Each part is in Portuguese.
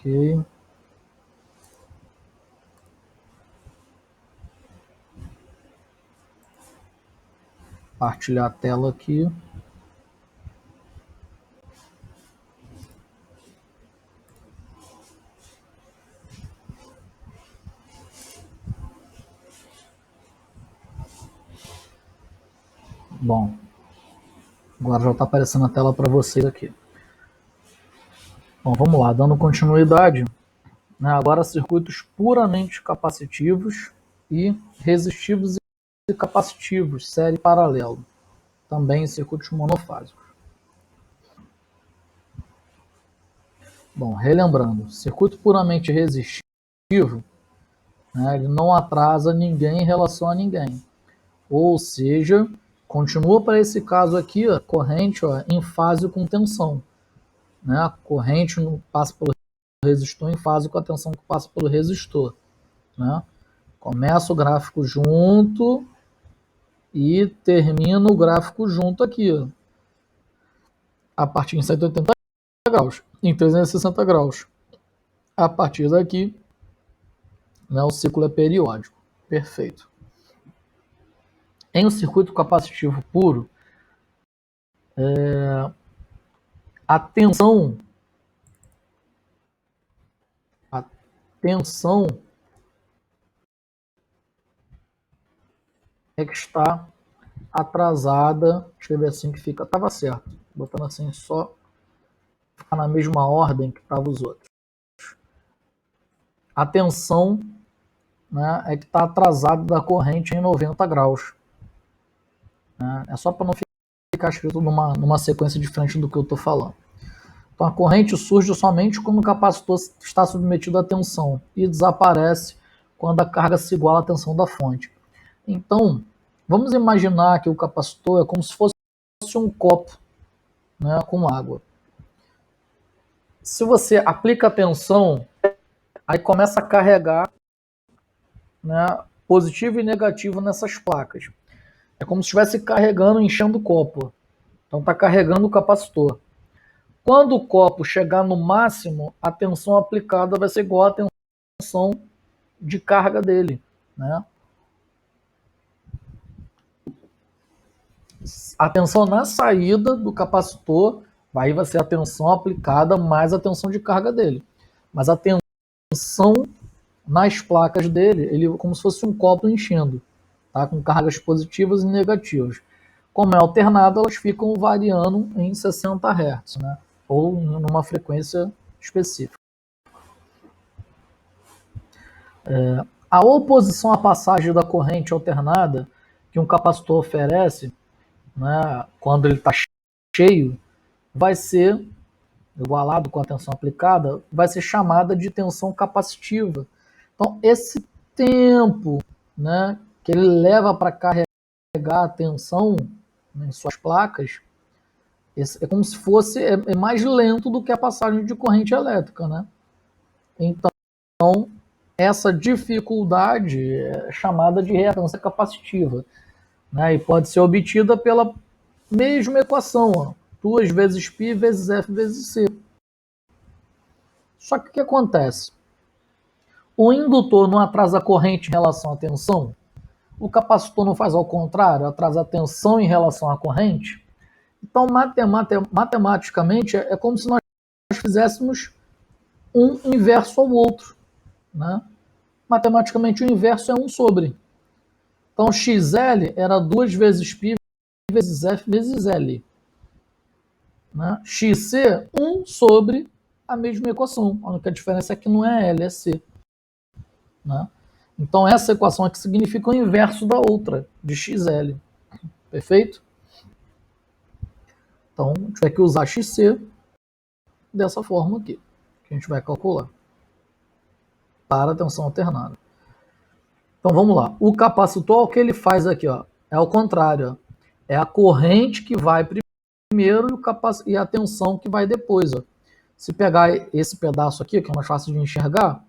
Ok. Partilhar a tela aqui. Bom, agora já está aparecendo a tela para vocês aqui. Bom, vamos lá, dando continuidade. Né, agora circuitos puramente capacitivos e resistivos e capacitivos, série paralelo. Também circuitos monofásicos. Bom, relembrando, circuito puramente resistivo, né, ele não atrasa ninguém em relação a ninguém. Ou seja, continua para esse caso aqui, a corrente em fase com tensão. Né? A corrente passa pelo resistor em fase com a tensão que passa pelo resistor. Né? Começa o gráfico junto e termina o gráfico junto aqui. A partir em 180 graus, em 360 graus. A partir daqui, né, o ciclo é periódico. Perfeito. Em um circuito capacitivo puro, a tensão é que está atrasada. Escrever assim que fica. Estava certo. Botando assim só ficar na mesma ordem que estavam os outros. A tensão, né, é que está atrasada da corrente em 90 graus. Né? É só para não ficar escrito numa sequência diferente do que eu estou falando. Então a corrente surge somente quando o capacitor está submetido à tensão e desaparece quando a carga se iguala à tensão da fonte. Então, vamos imaginar que o capacitor é como se fosse um copo, né, com água. Se você aplica a tensão, aí começa a carregar, né, positivo e negativo nessas placas. É como se estivesse carregando, enchendo o copo. Então está carregando o capacitor. Quando o copo chegar no máximo, a tensão aplicada vai ser igual à tensão de carga dele. Né? A tensão na saída do capacitor vai ser a tensão aplicada mais a tensão de carga dele. Mas a tensão nas placas dele, ele é como se fosse um copo enchendo, tá? Com cargas positivas e negativas. Como é alternado, elas ficam variando em 60 Hz, né? Ou numa frequência específica. A oposição à passagem da corrente alternada que um capacitor oferece, né, quando ele está cheio, vai ser igualado com a tensão aplicada, vai ser chamada de tensão capacitiva. Então, esse tempo, né, que ele leva para carregar a tensão, né, em suas placas, é como se fosse é mais lento do que a passagem de corrente elétrica. Né? Então, essa dificuldade é chamada de reatância capacitiva. Né, e pode ser obtida pela mesma equação, 2 vezes π vezes F vezes C. Só que o que acontece? O indutor não atrasa a corrente em relação à tensão? O capacitor não faz ao contrário, atrasa a tensão em relação à corrente? Então, matematicamente, é como se nós fizéssemos um inverso ao outro. Né? Matematicamente, o inverso é 1 sobre. Então, XL era 2 vezes π vezes F vezes L. Né? XC, 1 sobre a mesma equação. A única diferença é que não é L, é C. Né? Então, essa equação aqui significa o inverso da outra, de XL. Perfeito? Então, a gente vai que usar XC dessa forma aqui, que a gente vai calcular para a tensão alternada. Então, vamos lá. O capacitor, o que ele faz aqui? É ao contrário. É a corrente que vai primeiro e a tensão que vai depois. Se pegar esse pedaço aqui, que é mais fácil de enxergar,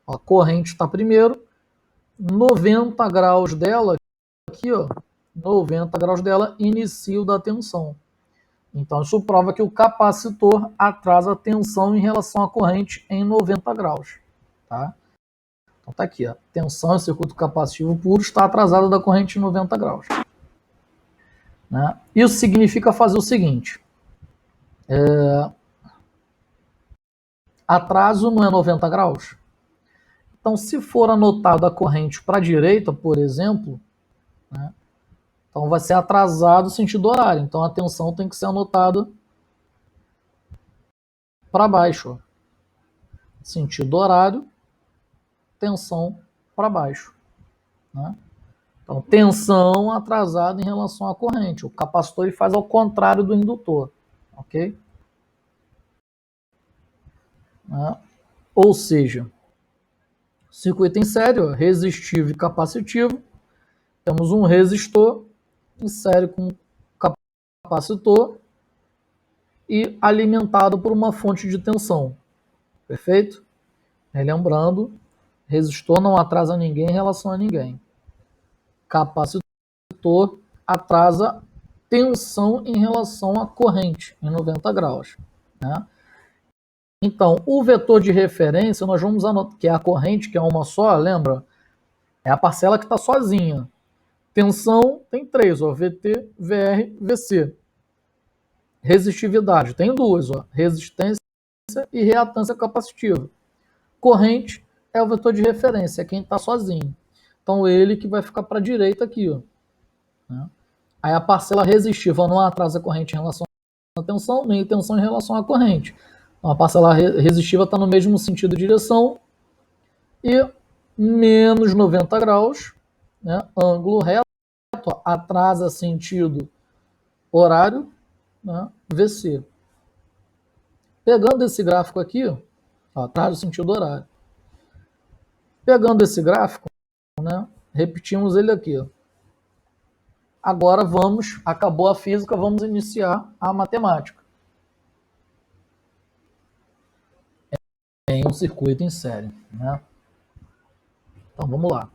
a corrente está primeiro, 90 graus dela, aqui, 90 graus dela, inicio da tensão. Então, isso prova que o capacitor atrasa a tensão em relação à corrente em 90 graus. Tá? Então, tá aqui. A tensão em circuito capacitivo puro está atrasada da corrente em 90 graus. Né? Isso significa fazer o seguinte. Atraso não é 90 graus? Então, se for anotada a corrente para a direita, por exemplo, né, então vai ser atrasado sentido horário. Então, a tensão tem que ser anotada para baixo. Sentido horário, tensão para baixo. Né? Então, tensão atrasada em relação à corrente. O capacitor ele faz ao contrário do indutor. Ok? Né? Ou seja, circuito em série, resistivo e capacitivo. Temos um resistor em série com capacitor e alimentado por uma fonte de tensão. Perfeito? Lembrando, resistor não atrasa ninguém em relação a ninguém. Capacitor atrasa tensão em relação à corrente, em 90 graus. Né? Então, o vetor de referência, nós vamos anotar, que é a corrente, que é uma só, lembra? É a parcela que está sozinha. Tensão tem três, ó, VT, VR, VC. Resistividade tem duas, ó, resistência e reatância capacitiva. Corrente é o vetor de referência, é quem está sozinho. Então, ele que vai ficar para a direita aqui. Ó, né? Aí a parcela resistiva não atrasa a corrente em relação à tensão, nem tensão em relação à corrente. Então, a parcela resistiva está no mesmo sentido de direção e menos 90 graus, né, ângulo reto, ó, atrasa sentido horário, né, VC. Pegando esse gráfico aqui, ó, atrasa o sentido horário. Pegando esse gráfico, né, repetimos ele aqui. Ó. Agora acabou a física, vamos iniciar a matemática. Em um circuito em série. Né? Então vamos lá.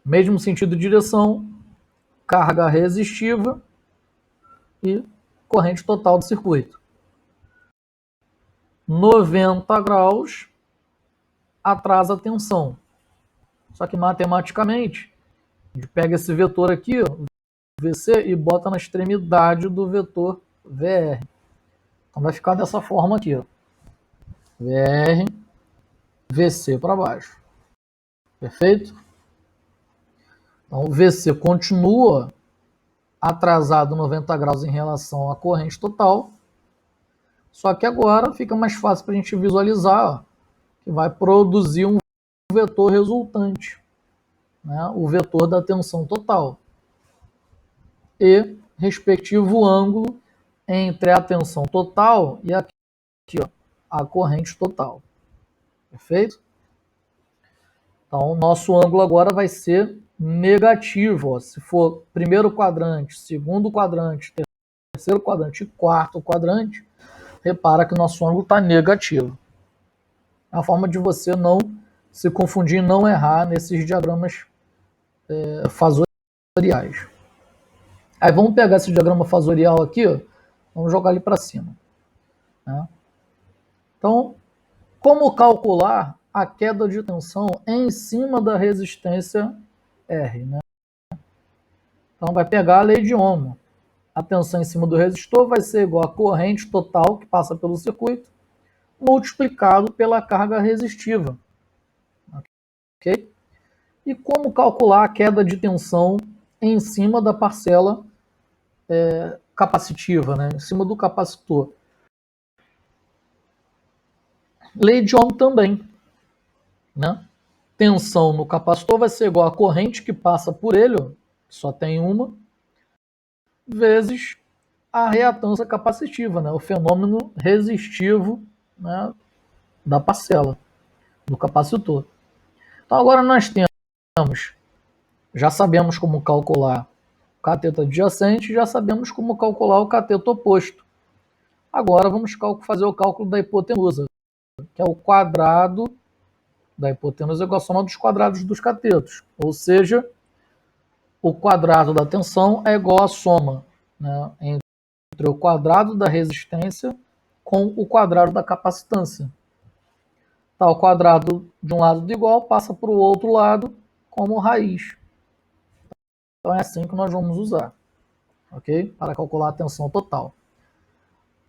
Mesmo sentido de direção, carga resistiva e corrente total do circuito. 90 graus atrasa a tensão. Só que matematicamente, a gente pega esse vetor aqui, ó, VC, e bota na extremidade do vetor VR. Então vai ficar dessa forma aqui, ó. VR, VC para baixo. Perfeito? Então o VC continua atrasado 90 graus em relação à corrente total. Só que agora fica mais fácil para a gente visualizar, ó, que vai produzir um vetor resultante, né? O vetor da tensão total. E respectivo ângulo entre a tensão total e aqui, ó, a corrente total. Perfeito? Então, o nosso ângulo agora vai ser negativo. Ó. Se for primeiro quadrante, segundo quadrante, terceiro quadrante e quarto quadrante, repara que o nosso ângulo está negativo. É a forma de você não se confundir e não errar nesses diagramas fasoriais. Aí vamos pegar esse diagrama fasorial aqui, ó, vamos jogar ele para cima. Né? Então, como calcular a queda de tensão em cima da resistência R? Né? Então, vai pegar a lei de Ohm. A tensão em cima do resistor vai ser igual à corrente total que passa pelo circuito, multiplicado pela carga resistiva. Ok? E como calcular a queda de tensão em cima da parcela capacitiva, né? Em cima do capacitor? Lei de Ohm também. Né? Tensão no capacitor vai ser igual à corrente que passa por ele, ó, só tem uma, vezes a reatância capacitiva, né? O fenômeno resistivo, né, da parcela, do capacitor. Então agora nós temos, já sabemos como calcular o cateto adjacente, já sabemos como calcular o cateto oposto. Agora vamos fazer o cálculo da hipotenusa, que é o quadrado da hipotenusa igual à soma dos quadrados dos catetos. Ou seja, o quadrado da tensão é igual à soma, né, entre entre o quadrado da resistência com o quadrado da capacitância. Tá, o quadrado de um lado do igual passa para o outro lado como raiz. Então é assim que nós vamos usar, ok? Para calcular a tensão total.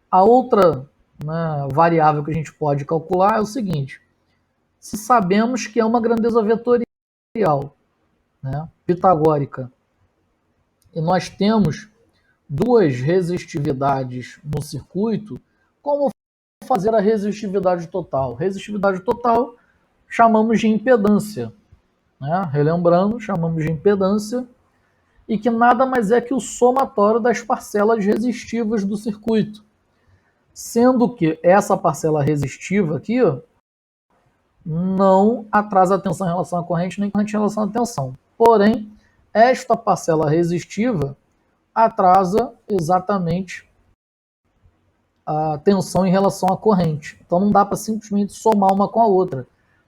A outra, né, variável que a gente pode calcular é o seguinte: se sabemos que é uma grandeza vetorial, né, pitagórica, e nós temos duas resistividades no circuito, como fazer a resistividade total? Resistividade total chamamos de impedância, né? Relembrando, chamamos de impedância, e que nada mais é que o somatório das parcelas resistivas do circuito. Sendo que essa parcela resistiva aqui, ó, não atrasa a tensão em relação à corrente, nem corrente em relação à tensão. Porém, esta parcela resistiva atrasa exatamente a tensão em relação à corrente. Então não dá para simplesmente somar uma com a outra.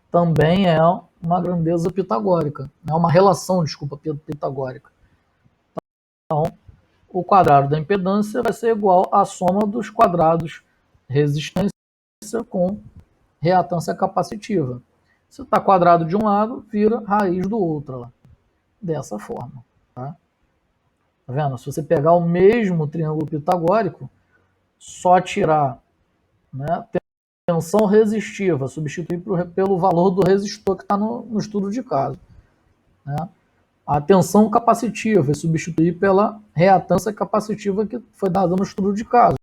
Também é uma grandeza pitagórica, é uma relação, desculpa, pitagórica. Então, o quadrado da impedância vai ser igual à soma dos quadrados resistência com reatância capacitiva. Se está quadrado de um lado, vira raiz do outro, lá. Dessa forma. Tá? Tá vendo? Se você pegar o mesmo triângulo pitagórico, só tirar, né, tensão resistiva, substituir pelo valor do resistor que está no estudo de caso. Né? A tensão capacitiva e substituir pela reatância capacitiva que foi dada no estudo de caso.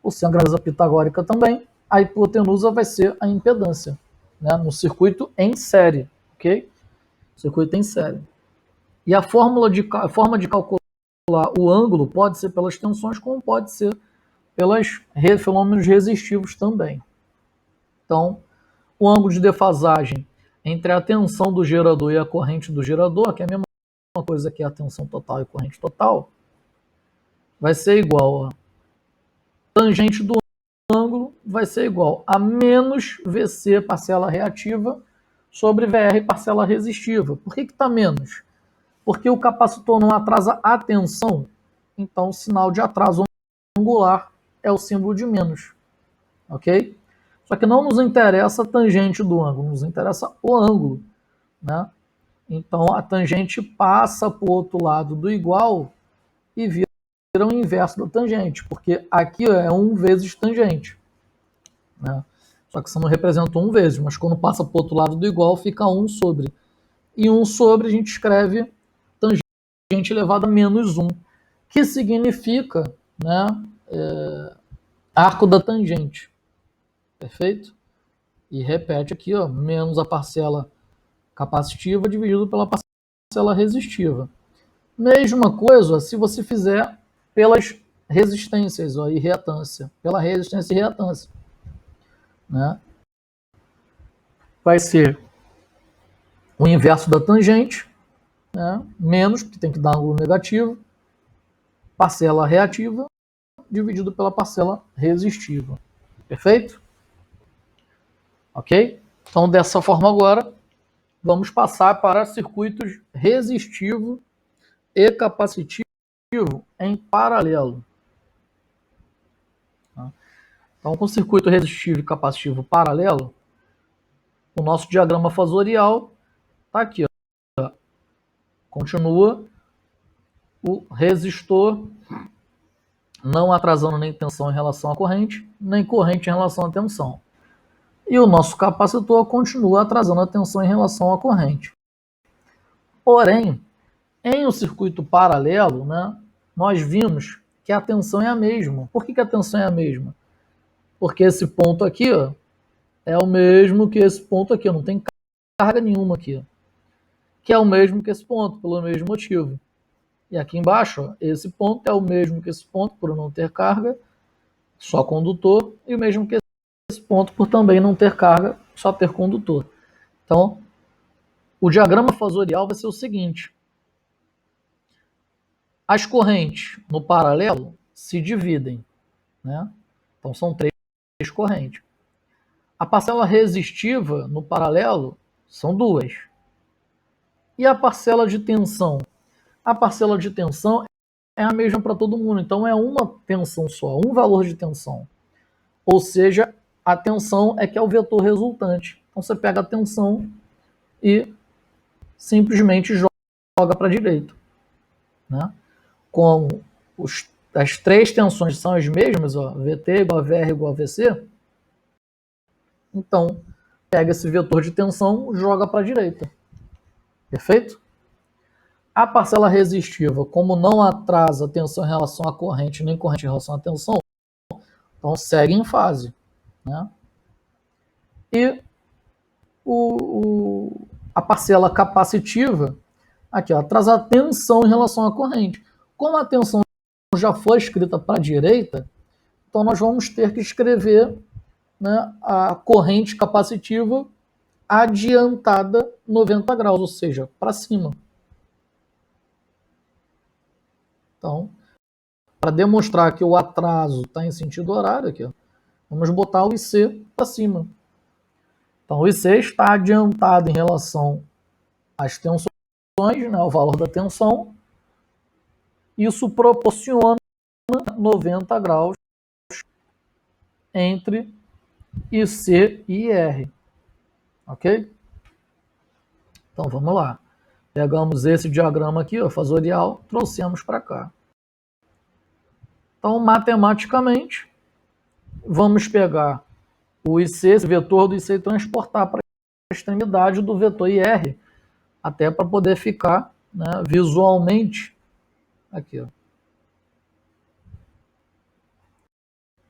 Ou seja, a grandeza pitagórica também, a hipotenusa vai ser a impedância, né, no circuito em série, ok? Circuito em série. E a forma de calcular o ângulo pode ser pelas tensões, como pode ser pelos fenômenos resistivos também. Então, o ângulo de defasagem entre a tensão do gerador e a corrente do gerador, que é a mesma coisa que a tensão total e corrente total, vai ser igual a tangente do ângulo vai ser igual a menos VC parcela reativa sobre VR parcela resistiva. Por que está menos? Porque o capacitor não atrasa a tensão, então o sinal de atraso angular é o símbolo de menos. Ok? Só que não nos interessa a tangente do ângulo, nos interessa o ângulo. Né? Então a tangente passa para o outro lado do igual e vira o inverso da tangente, porque aqui é 1 vezes tangente. Né? Só que você não representa 1 vezes, mas quando passa para o outro lado do igual fica 1 sobre. E 1 sobre a gente escreve tangente elevado a menos 1, que significa, né, arco da tangente. Perfeito? E repete aqui, ó, menos a parcela capacitiva dividido pela parcela resistiva. Mesma coisa se você fizer pelas resistências, ó, e reatância. Pela resistência e reatância. Né? Vai ser o inverso da tangente, né? Menos, que tem que dar ângulo negativo, parcela reativa dividido pela parcela resistiva. Perfeito? Ok? Então, dessa forma agora, vamos passar para circuitos resistivo e capacitivo em paralelo. Então, com circuito resistivo e capacitivo paralelo, o nosso diagrama fasorial está aqui. Ó. Continua o resistor não atrasando nem tensão em relação à corrente, nem corrente em relação à tensão. E o nosso capacitor continua atrasando a tensão em relação à corrente. Porém, em um circuito paralelo, né, nós vimos que a tensão é a mesma. Por que a tensão é a mesma? Porque esse ponto aqui, ó, é o mesmo que esse ponto aqui, não tem carga nenhuma aqui. Que é o mesmo que esse ponto, pelo mesmo motivo. E aqui embaixo, ó, esse ponto é o mesmo que esse ponto, por não ter carga, só condutor, e o mesmo que esse ponto, por também não ter carga, só ter condutor. Então, o diagrama fasorial vai ser o seguinte. As correntes no paralelo se dividem. Né? Então, são 3 correntes. A parcela resistiva no paralelo são 2. E a parcela de tensão? A parcela de tensão é a mesma para todo mundo. Então é uma tensão só, um valor de tensão. Ou seja, a tensão é que é o vetor resultante. Então você pega a tensão e simplesmente joga para a direita. Né? Como as três tensões são as mesmas, ó, VT igual a VR igual a VC, então pega esse vetor de tensão, joga para a direita. Perfeito? A parcela resistiva, como não atrasa a tensão em relação à corrente, nem corrente em relação à tensão, então segue em fase. Né? E a parcela capacitiva, aqui, ó, atrasa a tensão em relação à corrente. Como a tensão já foi escrita para a direita, então nós vamos ter que escrever, né, a corrente capacitiva adiantada 90 graus, ou seja, para cima. Então, para demonstrar que o atraso está em sentido horário, aqui, ó, vamos botar o IC para cima. Então, o IC está adiantado em relação às tensões, né, o valor da tensão. Isso proporciona 90 graus entre IC e IR. Ok? Então, vamos lá. Pegamos esse diagrama aqui, ó, fasorial, trouxemos para cá. Então, matematicamente, vamos pegar o IC, esse vetor do IC, e transportar para a extremidade do vetor IR, até para poder ficar, né, visualmente aqui, ó,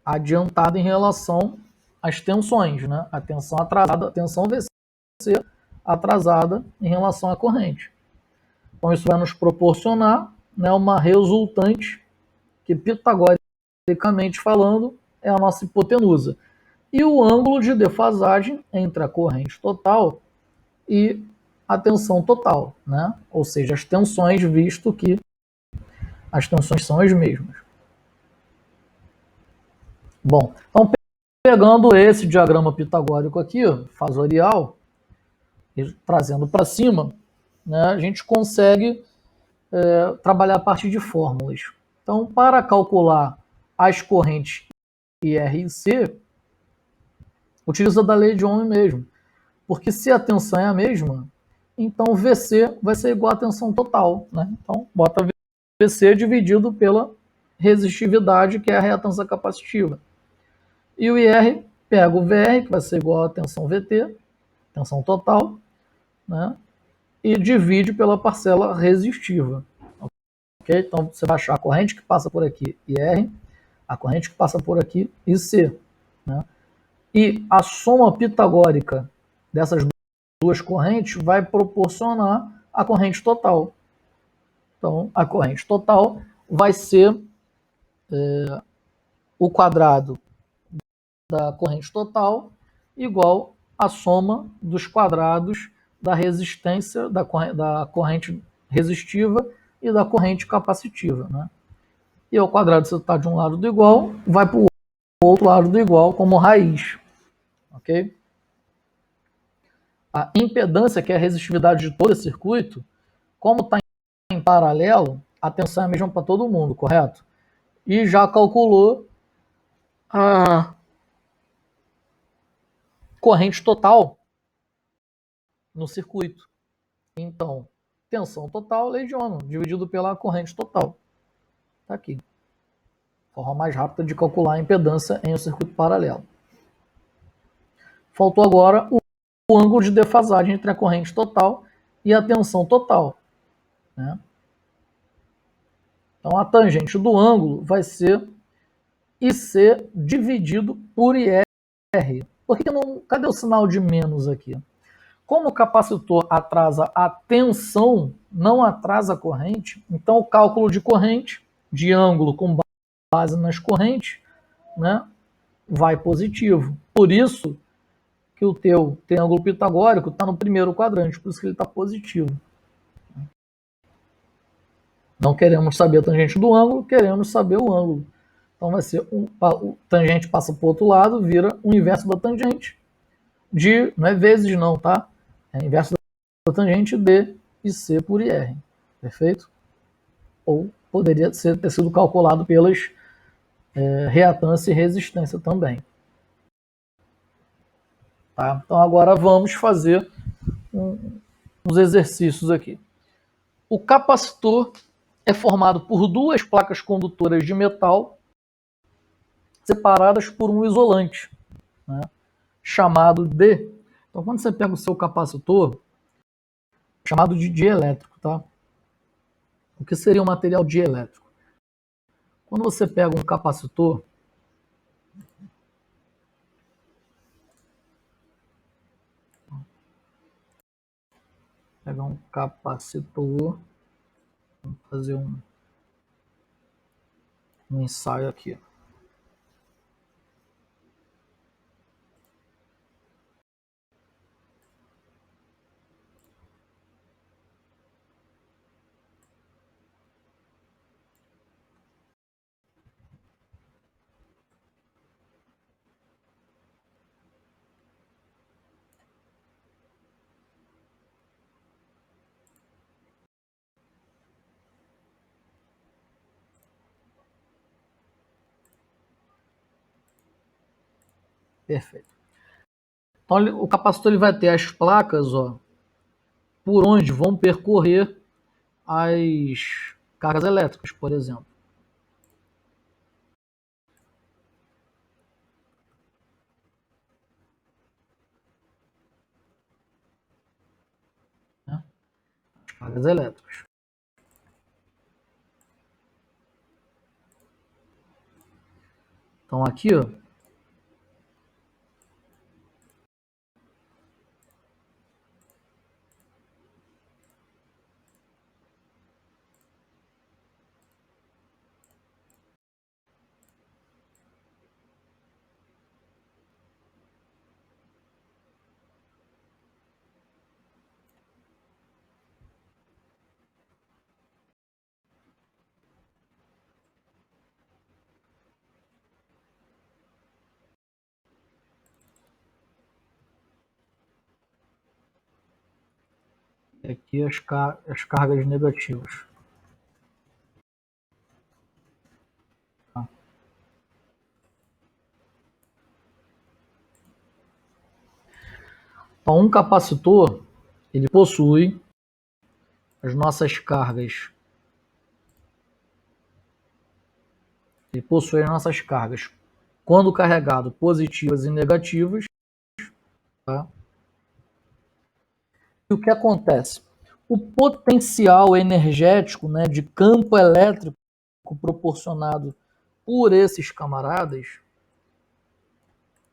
adiantado em relação às tensões, né? A tensão atrasada, a tensão VC atrasada em relação à corrente. Então, isso vai nos proporcionar, né, uma resultante que, pitagoricamente falando, é a nossa hipotenusa. E o ângulo de defasagem entre a corrente total e a tensão total, né? Ou seja, as tensões, visto que as tensões são as mesmas. Bom, então pegando esse diagrama pitagórico aqui, ó, fasorial, e trazendo para cima, né, a gente consegue trabalhar a partir de fórmulas. Então, para calcular as correntes IR e C, utiliza da lei de Ohm mesmo. Porque se a tensão é a mesma, então VC vai ser igual à tensão total. Né? Então, bota VC dividido pela resistividade, que é a reatância capacitiva. E o IR pega o VR, que vai ser igual à tensão VT, tensão total, né? E divide pela parcela resistiva. Okay? Então, você vai achar a corrente que passa por aqui, IR, a corrente que passa por aqui, IC. Né? E a soma pitagórica dessas duas correntes vai proporcionar a corrente total. Então, a corrente total vai ser o quadrado da corrente total igual à soma dos quadrados da resistência, da corrente resistiva e da corrente capacitiva. Né? E o quadrado, se está de um lado do igual, vai para o outro lado do igual como raiz. Ok? A impedância, que é a resistividade de todo esse circuito, como está em paralelo, a tensão é a mesma para todo mundo, correto? E já calculou a corrente total no circuito. Então, tensão total, lei de Ohm, dividido pela corrente total. Está aqui. Forma mais rápida de calcular a impedância em um circuito paralelo. Faltou agora o ângulo de defasagem entre a corrente total e a tensão total. Né? Então, a tangente do ângulo vai ser IC dividido por IR. Por que não? Cadê o sinal de menos aqui? Como o capacitor atrasa a tensão, não atrasa a corrente, então o cálculo de corrente, de ângulo com base nas correntes, né, vai positivo. Por isso que o teu triângulo pitagórico está no primeiro quadrante, por isso que ele está positivo. Não queremos saber a tangente do ângulo, queremos saber o ângulo. Então vai ser o tangente passa para o outro lado, vira o inverso da tangente. Não é vezes não, tá? É inverso da tangente D e C por IR. Perfeito? Ou poderia ter sido calculado pelas reatância e resistência também. Tá? Então agora vamos fazer uns exercícios aqui. O capacitor é formado por duas placas condutoras de metal separadas por um isolante, né, chamado de... Então quando você pega o seu capacitor, chamado de dielétrico, tá? O que seria um material dielétrico? Quando você pega um capacitor, vamos fazer um ensaio aqui. Perfeito. Então o capacitor ele vai ter as placas, ó, por onde vão percorrer as cargas elétricas, por exemplo. Né? As cargas elétricas. Então aqui, ó, aqui as cargas negativas. Tá? Então, um capacitor ele possui as nossas cargas. Ele possui as nossas cargas, quando carregado, positivas e negativas. Tá? E o que acontece? O potencial energético, né, de campo elétrico proporcionado por esses camaradas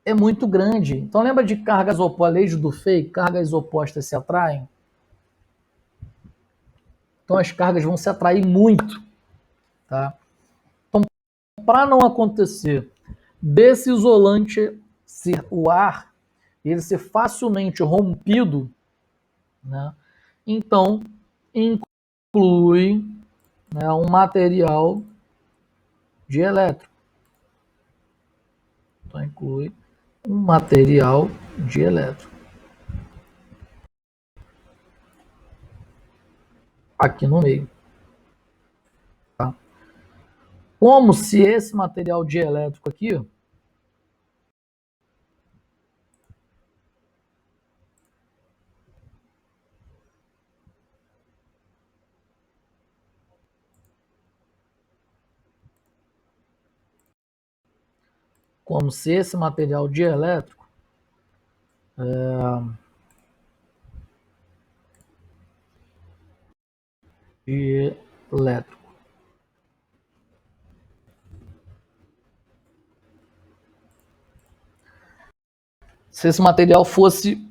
é muito grande. Então lembra de cargas opostas, a lei de Dufay, cargas opostas se atraem? Então as cargas vão se atrair muito. Tá? Então, para não acontecer desse isolante ser o ar, ele ser facilmente rompido, né? Então inclui, né, um material dielétrico. Então inclui um material dielétrico. Aqui no meio. Tá? Como se esse material dielétrico aqui, como se esse material dielétrico dielétrico. Se esse material fosse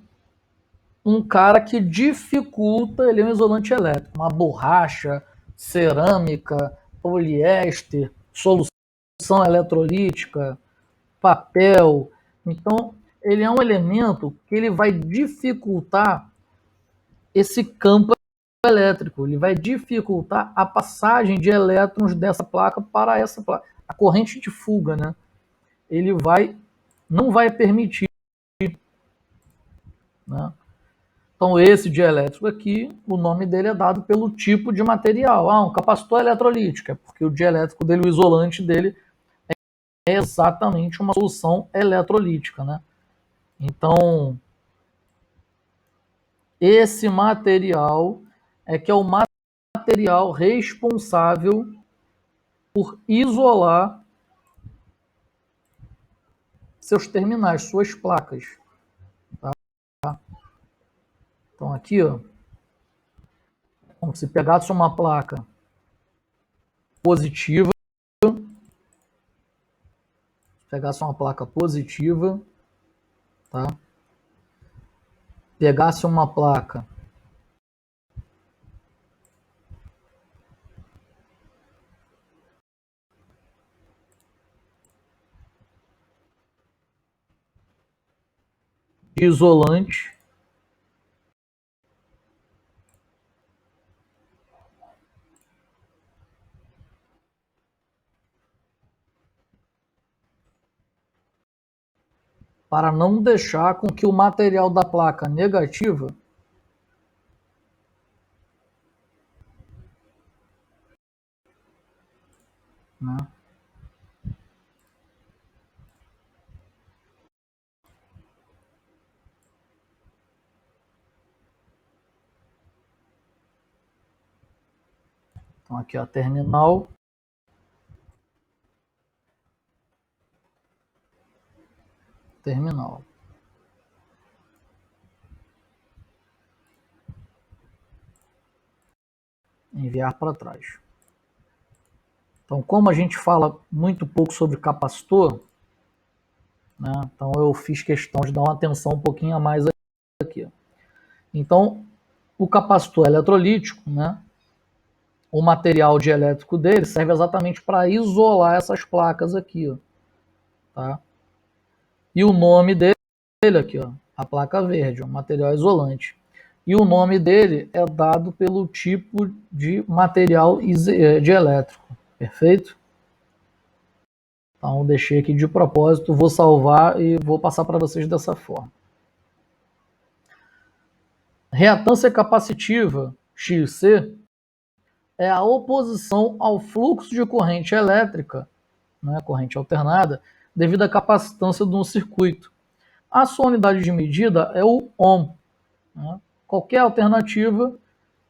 um cara que dificulta, ele é um isolante elétrico, uma borracha, cerâmica, poliéster, solução eletrolítica, papel. Então, ele é um elemento que ele vai dificultar esse campo elétrico, ele vai dificultar a passagem de elétrons dessa placa para essa placa. A corrente de fuga, né? Não vai permitir, né? Então, esse dielétrico aqui, o nome dele é dado pelo tipo de material. Um capacitor eletrolítico, é porque o dielétrico dele, o isolante dele, é exatamente uma solução eletrolítica, né? Então, esse material é que é o material responsável por isolar seus terminais, suas placas. Tá? Então, aqui, ó, como se pegasse uma placa positiva, tá? Pegasse uma placa de isolante, para não deixar com que o material da placa negativa né, então aqui a terminal, enviar para trás. Então, como a gente fala muito pouco sobre capacitor, né, então eu fiz questão de dar uma atenção um pouquinho a mais aqui. Então, o capacitor eletrolítico, né, o material dielétrico dele serve exatamente para isolar essas placas aqui, ó, tá? E o nome dele aqui, ó, a placa verde, o material isolante. E o nome dele é dado pelo tipo de material dielétrico, perfeito? Então deixei aqui de propósito, vou salvar e vou passar para vocês dessa forma. Reatância capacitiva, XC, é a oposição ao fluxo de corrente elétrica, né, corrente alternada, devido à capacitância de um circuito. A sua unidade de medida é o ohm. Né? Qualquer alternativa,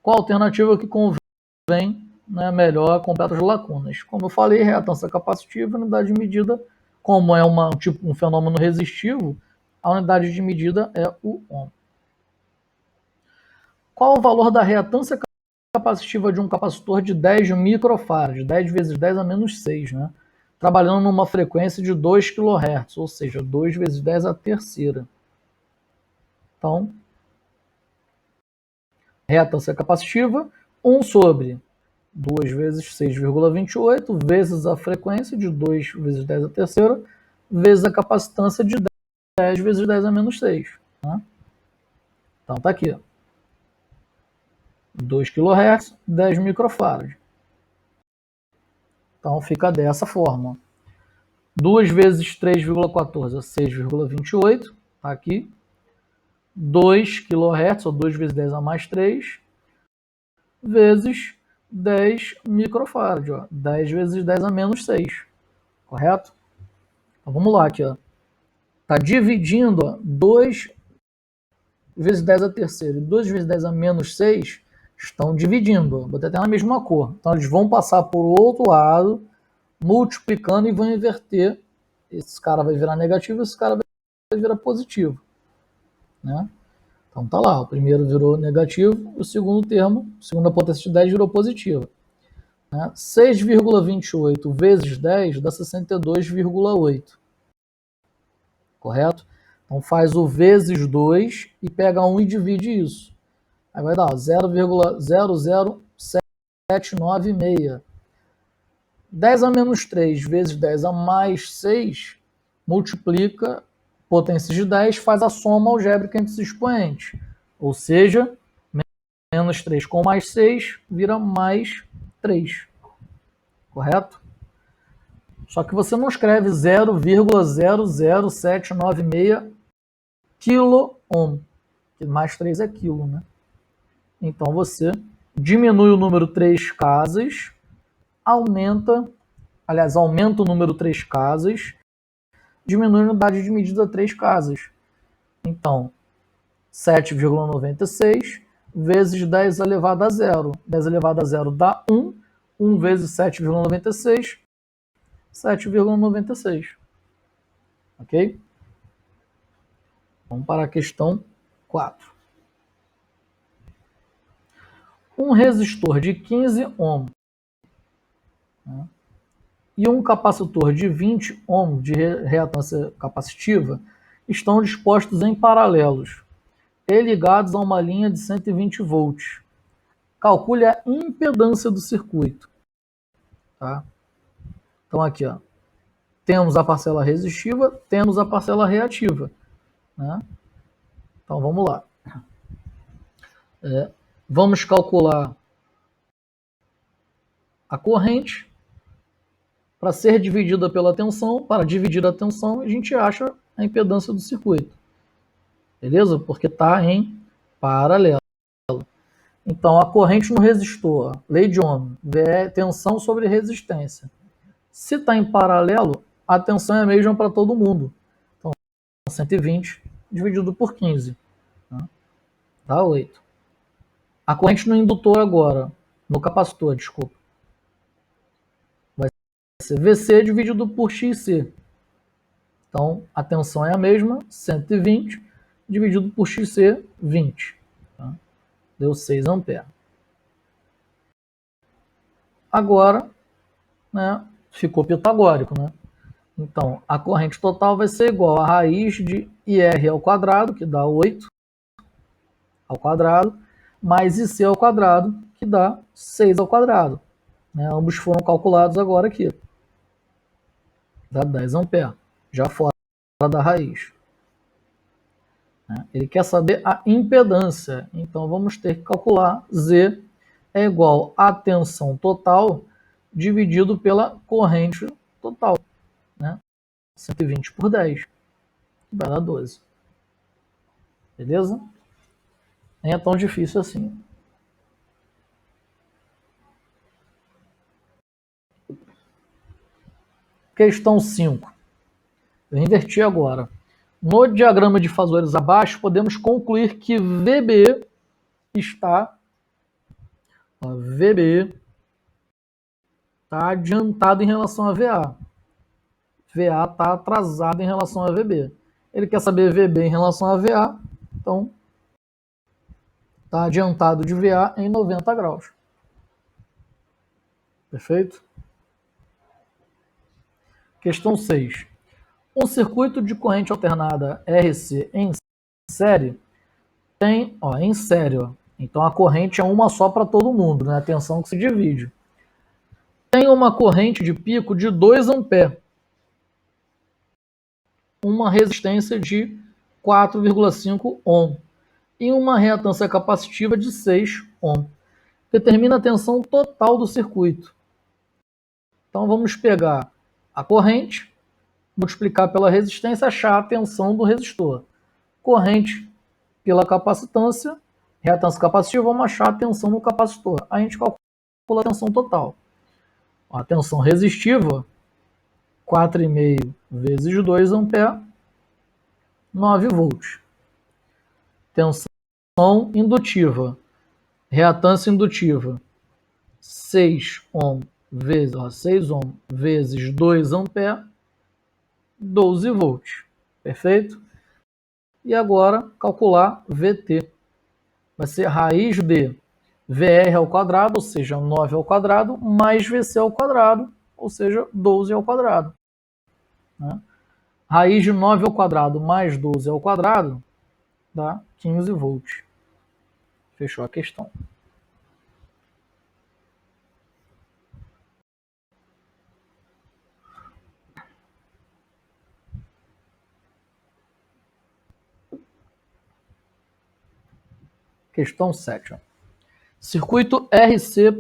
qual alternativa que convém, né, melhor, completa as lacunas. Como eu falei, reatância capacitiva, unidade de medida, como é um fenômeno resistivo, a unidade de medida é o ohm. Qual o valor da reatância capacitiva de um capacitor de 10 microfarads, 10 vezes 10 a menos 6, né? Trabalhando numa frequência de 2 kHz, ou seja, 2 vezes 10 a terceira. Então, reatância capacitiva, 1 sobre 2 vezes 6,28, vezes a frequência de 2 vezes 10 a terceira, vezes a capacitância de 10 vezes 10 a menos 6. Né? Então, tá aqui. 2 kHz, 10 microfarads. Então, fica dessa forma. 2 vezes 3,14 é 6,28. Tá aqui. 2 kHz, ou 2 vezes 10 a mais 3, vezes 10 microfarads. Ó. 10 vezes 10 a menos 6. Correto? Então, vamos lá aqui. Está dividindo, ó, 2 vezes 10 a terceira e 2 vezes 10 a menos 6 estão dividindo. Ó. Botei até na mesma cor. Então, eles vão passar por outro lado, multiplicando e vão inverter. Esse cara vai virar negativo, esse cara vai virar positivo. Né? Então tá lá, o primeiro virou negativo, o segundo termo, segunda potência de 10 virou positivo. Né? 6,28 vezes 10 dá 62,8. Correto? Então faz o vezes 2 e pega 1 e divide isso. Aí vai dar 0,00796. 10 a menos 3 vezes 10 a mais 6 multiplica potências de 10, faz a soma algébrica entre os expoentes. Ou seja, menos 3 com mais 6 vira mais 3. Correto? Só que você não escreve 0,00796 kilo ohm. mais 3 é quilo, né? Então você diminui o número 3 casas, aumenta o número 3 casas, diminui a unidade de medida 3 casas. Então, 7,96 vezes 10 elevado a zero. 10 elevado a zero dá 1. 1 vezes 7,96, 7,96. Ok? Vamos para a questão 4. Um resistor de 15 ohms, né, e um capacitor de 20 ohms de reatância capacitiva estão dispostos em paralelos e ligados a uma linha de 120 volts. Calcule a impedância do circuito. Tá? Então aqui, ó, temos a parcela resistiva, temos a parcela reativa. Né? Então vamos lá. Vamos calcular a corrente para ser dividida pela tensão. Para dividir a tensão, a gente acha a impedância do circuito. Beleza? Porque está em paralelo. Então, a corrente no resistor, lei de Ohm, tensão sobre resistência. Se está em paralelo, a tensão é a mesma para todo mundo. Então, 120 dividido por 15. Tá? Dá 8. A corrente no indutor agora, no capacitor, desculpa, vai ser VC dividido por XC. Então, a tensão é a mesma, 120 dividido por XC, 20. Tá? Deu 6 amperes. Agora, né, ficou pitagórico, né? Então, a corrente total vai ser igual a raiz de IR ao quadrado, que dá 8 ao quadrado, mais IC ao quadrado, que dá 6 ao quadrado. Né? Ambos foram calculados agora aqui. Dá 10 amperes, já fora da raiz. Né? Ele quer saber a impedância, então vamos ter que calcular Z é igual a tensão total dividido pela corrente total. Né? 120 por 10, vai dar 12. Beleza? Nem é tão difícil assim. Questão 5. Eu inverti agora. No diagrama de fasores abaixo, podemos concluir que VB está adiantado em relação a VA. VA está atrasado em relação a VB. Ele quer saber VB em relação a VA, então está adiantado de VA em 90 graus. Perfeito? Questão 6. Um circuito de corrente alternada RC em série tem, em série, então a corrente é uma só para todo mundo, né? A tensão que se divide. Tem uma corrente de pico de 2 amperes, uma resistência de 4,5 ohm e uma reatância capacitiva de 6 ohm. Determina a tensão total do circuito. Então vamos pegar a corrente, multiplicar pela resistência, achar a tensão do resistor. Corrente pela capacitância, reatância capacitiva, vamos achar a tensão no capacitor. A gente calcula a tensão total. A tensão resistiva, 4,5 vezes 2 amperes, 9 volts. Tensão indutiva, reatância indutiva, 6 ohm vezes 2 amperes, 12 volts. Perfeito? E agora calcular VT. Vai ser raiz de VR ao quadrado, ou seja, 9 ao quadrado, mais VC ao quadrado, ou seja, 12 ao quadrado. Né? Raiz de 9 ao quadrado mais 12 ao quadrado dá 15 volts. Fechou a questão. Questão 7. Circuito RC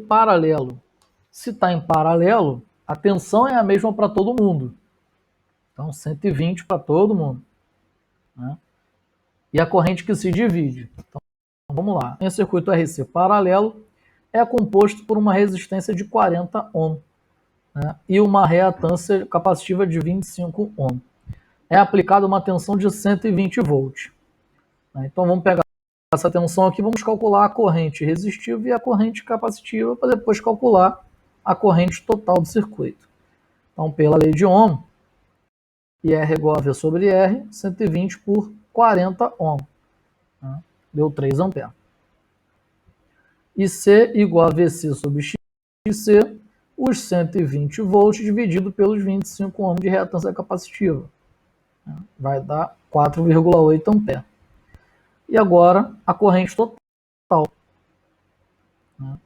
paralelo. Se está em paralelo, a tensão é a mesma para todo mundo. Então, 120 para todo mundo. Né? e a corrente que se divide. Então, vamos lá. Em circuito RC paralelo, é composto por uma resistência de 40 ohm, né, e uma reatância capacitiva de 25 ohm. É aplicada uma tensão de 120 volts. Né? Então vamos pegar essa tensão aqui, vamos calcular a corrente resistiva e a corrente capacitiva para depois calcular a corrente total do circuito. Então, pela lei de Ohm, IR igual a V sobre R, 120 por 40 ohm. Né? Deu 3 amperes. E C igual a VC sobre XC, os 120 volts dividido pelos 25 ohms de reatância capacitiva. Vai dar 4,8 amperes. E agora a corrente total, né,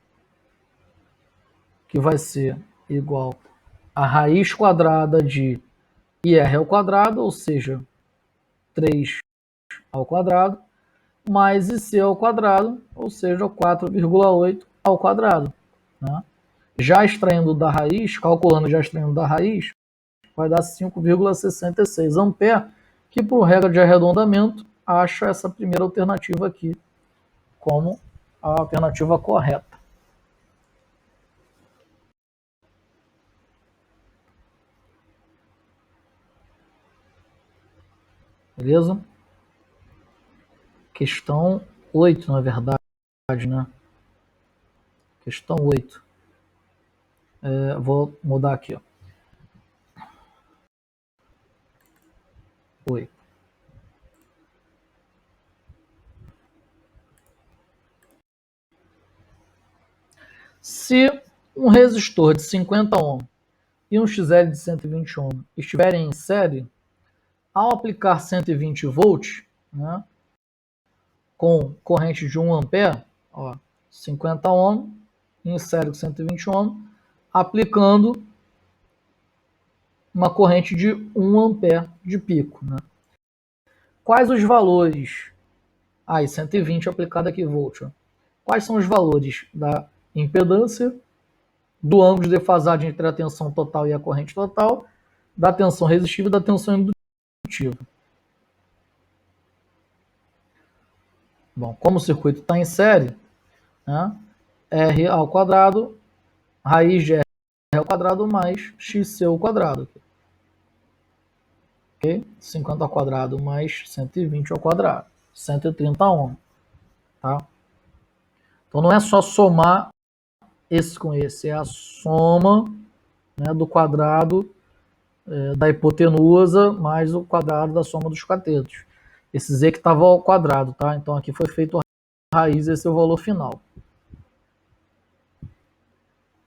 que vai ser igual a raiz quadrada de IR ao quadrado, ou seja, 3 ao quadrado, mais IC ao quadrado, ou seja, 4,8 ao quadrado. Né? Já extraindo da raiz, calculando já extraindo da raiz, vai dar 5,66 amperes, que por regra de arredondamento, acha essa primeira alternativa aqui como a alternativa correta. Beleza? Questão 8, na verdade, né? Questão 8. Vou mudar aqui, ó. 8. Se um resistor de 50 ohm e um XL de 120 ohm estiverem em série, ao aplicar 120 volts, né, com corrente de 1 ampere, ó, 50 ohm, em série com 120 ohm, aplicando uma corrente de 1 ampere de pico. Né? Quais os valores? E 120 aplicado aqui volt. Ó. Quais são os valores da impedância, do ângulo de defasagem entre a tensão total e a corrente total, da tensão resistiva e da tensão indutiva? Bom, como o circuito está em série, né, R ao quadrado, raiz de R ao quadrado mais XC ao quadrado. Ok? 50 ao quadrado mais 120 ao quadrado. 130 ohm. Tá? Então não é só somar esse com esse, é a soma, né, do quadrado da hipotenusa mais o quadrado da soma dos catetos. Esse Z que estava ao quadrado, tá? Então aqui foi feito a raiz, esse é o valor final.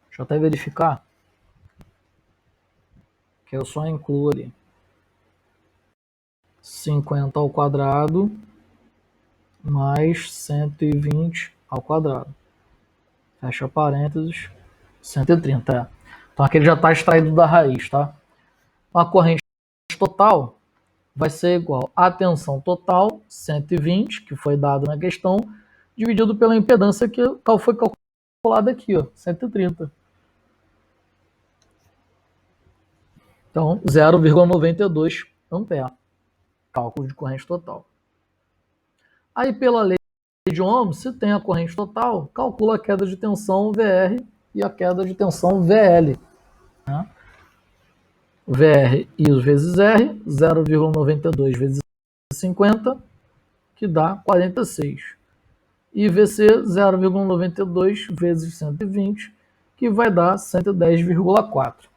Deixa eu até verificar. Que eu só incluo ali. 50 ao quadrado mais 120 ao quadrado. Fecha parênteses, 130. É. Então aqui ele já está extraído da raiz, tá? A corrente total vai ser igual à tensão total, 120, que foi dado na questão, dividido pela impedância que foi calculada aqui, ó, 130. Então, 0,92 ampere. Cálculo de corrente total. Aí, pela lei de Ohm, se tem a corrente total, calcula a queda de tensão VR e a queda de tensão VL. Né? VR I vezes R, 0,92 vezes 50, que dá 46. E VC, 0,92 vezes 120, que vai dar 110,4.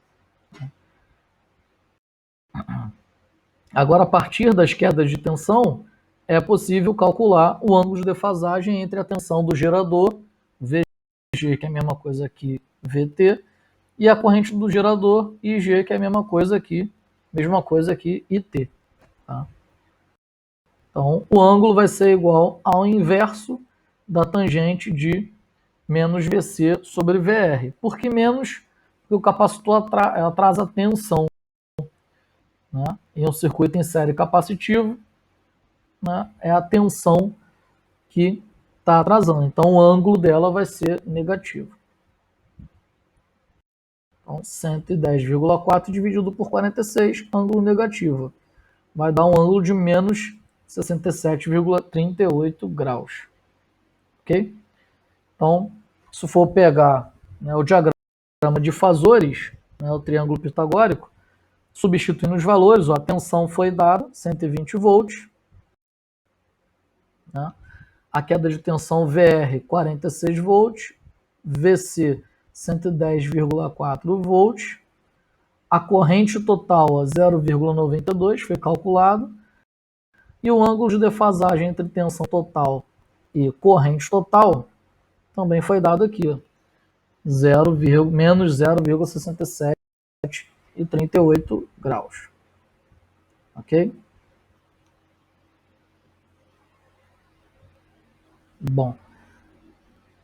Agora, a partir das quedas de tensão, é possível calcular o ângulo de defasagem entre a tensão do gerador, VG, que é a mesma coisa aqui, VT, e a corrente do gerador, IG, que é a mesma coisa aqui, IT. Tá? Então, o ângulo vai ser igual ao inverso da tangente de menos VC sobre VR. Por que menos? Porque o capacitor atrasa a tensão. Né? Em um circuito em série capacitivo, né, é a tensão que está atrasando. Então, o ângulo dela vai ser negativo. Então, 110,4 dividido por 46, ângulo negativo. Vai dar um ângulo de menos 67,38 graus. Ok? Então, se for pegar, né, o diagrama de fasores, né, o triângulo pitagórico, substituindo os valores, ó, a tensão foi dada, 120 volts, né? A queda de tensão VR, 46 volts, VC, 110,4 volts, a corrente total, 0,92, foi calculado, e o ângulo de defasagem entre tensão total e corrente total também foi dado aqui, ó, menos 0,67 e 38 graus. Ok? Bom,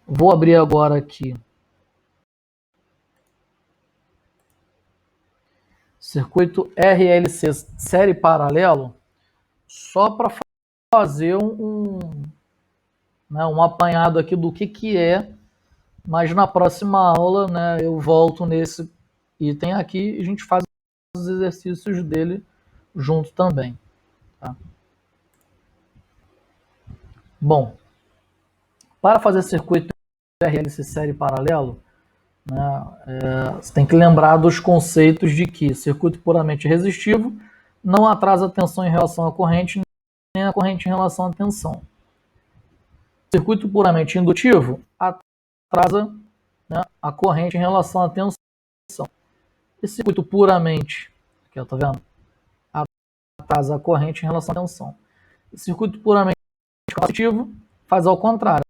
vou abrir agora aqui circuito RLC série paralelo, só para fazer né, um apanhado aqui do que é, mas na próxima aula, né, eu volto nesse item aqui e a gente faz os exercícios dele junto também. Tá? Bom, para fazer circuito RLC série paralelo, né, você tem que lembrar dos conceitos de que circuito puramente resistivo não atrasa a tensão em relação à corrente, nem a corrente em relação à tensão. Circuito puramente indutivo atrasa, né, a corrente em relação à tensão. Esse circuito puramente, aqui, ó, tá vendo? Atrasa a corrente em relação à tensão. Esse circuito puramente capacitivo faz ao contrário,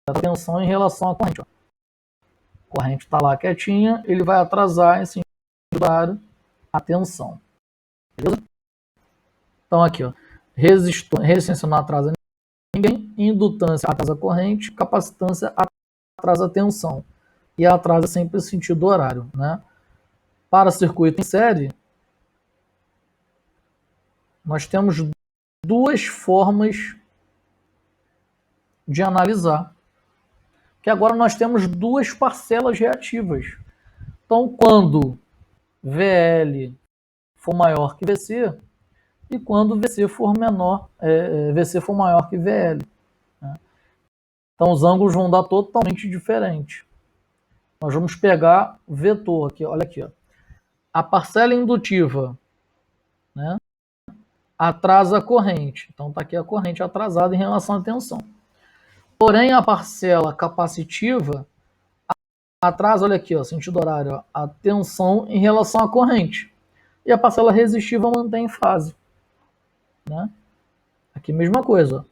a tensão em relação à corrente. Ó. A corrente está lá quietinha, ele vai atrasar em sentido horário a tensão. Beleza? Então aqui, ó, resistência não atrasa ninguém, indutância atrasa a corrente, capacitância atrasa a tensão. E atrasa sempre em sentido horário. Né? Para circuito em série, nós temos duas formas de analisar. Que agora nós temos duas parcelas reativas. Então, quando VL for maior que VC, e quando VC for VC for maior que VL. Né? Então, os ângulos vão dar totalmente diferente. Nós vamos pegar o vetor aqui, olha aqui, ó. A parcela indutiva, né, atrasa a corrente. Então, está aqui a corrente atrasada em relação à tensão. Porém, a parcela capacitiva atrasa, olha aqui, ó, sentido horário, ó, a tensão em relação à corrente. E a parcela resistiva mantém fase. Né? Aqui, mesma coisa.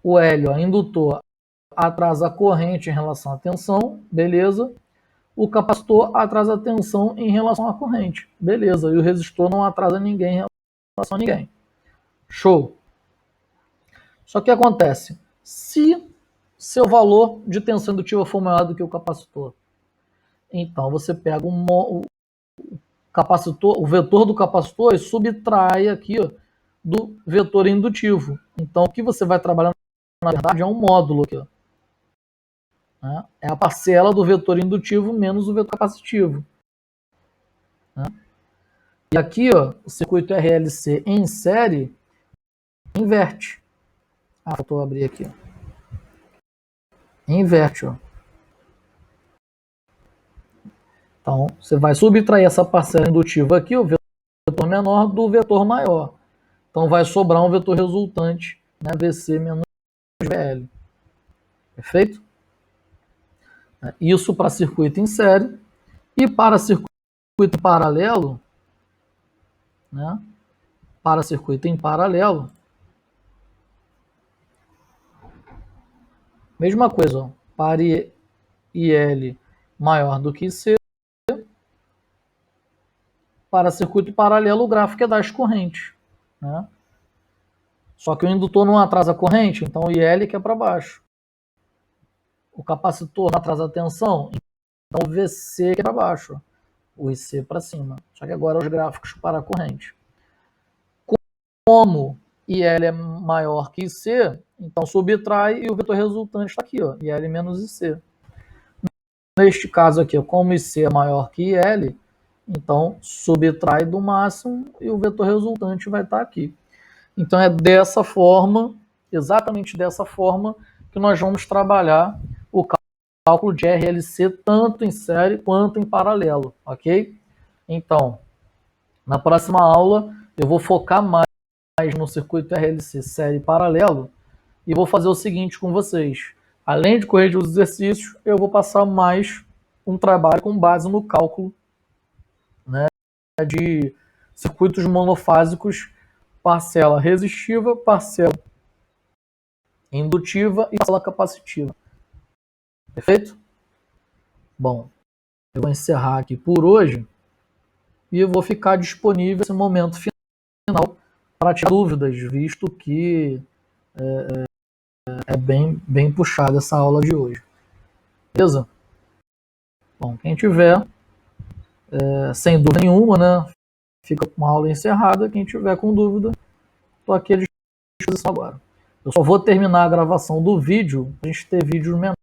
O L, ó, indutor, atrasa a corrente em relação à tensão, beleza. O capacitor atrasa a tensão em relação à corrente, beleza. E o resistor não atrasa ninguém em relação a ninguém. Show. Só que acontece, se seu valor de tensão indutiva for maior do que o capacitor, então você pega o capacitor, o vetor do capacitor e subtrai aqui, ó, do vetor indutivo. Então o que você vai trabalhar na verdade é um módulo aqui, ó. Né? É a parcela do vetor indutivo menos o vetor capacitivo. Né? E aqui, ó, o circuito RLC em série inverte. Faltou abrir aqui. Ó. Inverte. Ó. Então, você vai subtrair essa parcela indutiva aqui, o vetor menor, do vetor maior. Então, vai sobrar um vetor resultante, né, VC menos VL. Perfeito? Isso para circuito em série. E para circuito em paralelo, né, para circuito em paralelo, mesma coisa, ó, para IL maior do que C, para circuito paralelo o gráfico é das correntes. Né? Só que o indutor não atrasa a corrente, então o IL que é para baixo. O capacitor não atrasa a tensão, então o VC que é para baixo. O IC para cima. Só que agora os gráficos para a corrente. Como IL é maior que IC, então subtrai e o vetor resultante está aqui, ó, IL menos IC. Neste caso aqui, como IC é maior que IL, então subtrai do máximo e o vetor resultante vai estar aqui. Então é dessa forma, exatamente dessa forma, que nós vamos trabalhar o cálculo de RLC tanto em série quanto em paralelo, ok? Então, na próxima aula eu vou focar mais no circuito RLC série e paralelo e vou fazer o seguinte com vocês. Além de corrigir os exercícios, eu vou passar mais um trabalho com base no cálculo, né, de circuitos monofásicos, parcela resistiva, parcela indutiva e parcela capacitiva. Perfeito? Bom, eu vou encerrar aqui por hoje e eu vou ficar disponível nesse momento final para tirar dúvidas, visto que é bem puxada essa aula de hoje. Beleza? Bom, quem tiver, sem dúvida nenhuma, né, fica com a aula encerrada. Quem tiver com dúvida, estou aqui à disposição agora. Eu só vou terminar a gravação do vídeo para a gente ter vídeos menores.